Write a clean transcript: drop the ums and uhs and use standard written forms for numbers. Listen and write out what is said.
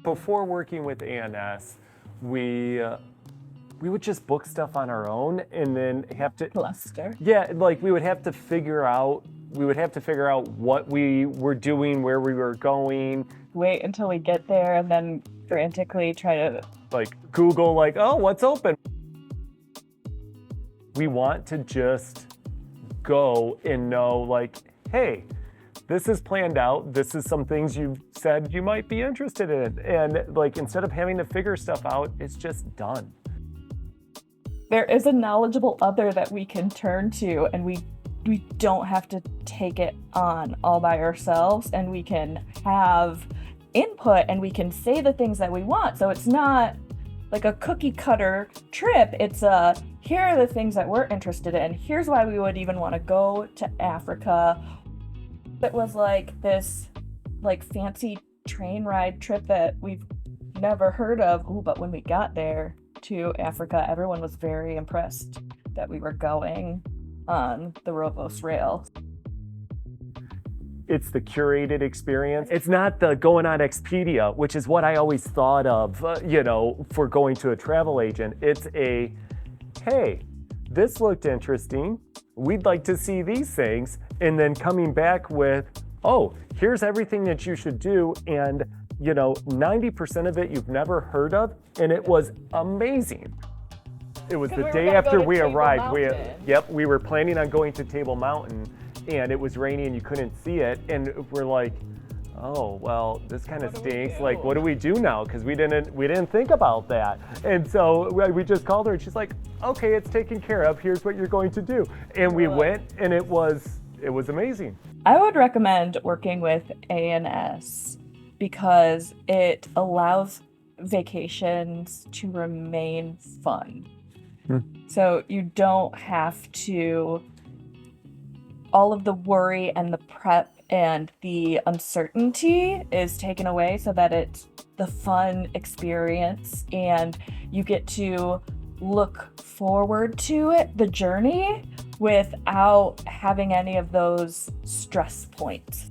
Before working with A&S, we we would just book stuff on our own and then have to, Cluster. yeah, like we would have to figure out what we were doing, where we were going, Wait until we get there and then frantically try to. like Google, like, oh, what's open? We want to just go and know, like, hey, this is planned out. This is some things you've said you might be interested in. And like, instead of having to figure stuff out, it's just done. There is a knowledgeable other that we can turn to, and we don't have to take it on all by ourselves, and we can have input and we can say the things that we want. So it's not like a cookie cutter trip. It's here are the things that we're interested in. Here's why we would even want to go to Africa. It was like this like fancy train ride trip that we've never heard of. Ooh, but when we got there to Africa, everyone was very impressed that we were going on the Rovos Rail. It's the curated experience. It's not the going on Expedia, which is what I always thought of, for going to a travel agent. It's a, hey, this looked interesting. We'd like to see these things. And then coming back with, oh, here's everything that you should do. And 90% of it you've never heard of, and it was amazing. It was the day after we arrived. We were planning on going to Table Mountain, and it was raining and you couldn't see it. And we're like, oh, well, this kind of stinks. Like, what do we do now? Because we didn't think about that. And so we just called her, and she's like, okay, it's taken care of. Here's what you're going to do. And we went, and it was amazing. I would recommend working with A&S because it allows vacations to remain fun. So you don't have to, all of the worry and the prep and the uncertainty is taken away so that it's the fun experience and you get to look forward to it, the journey, without having any of those stress points.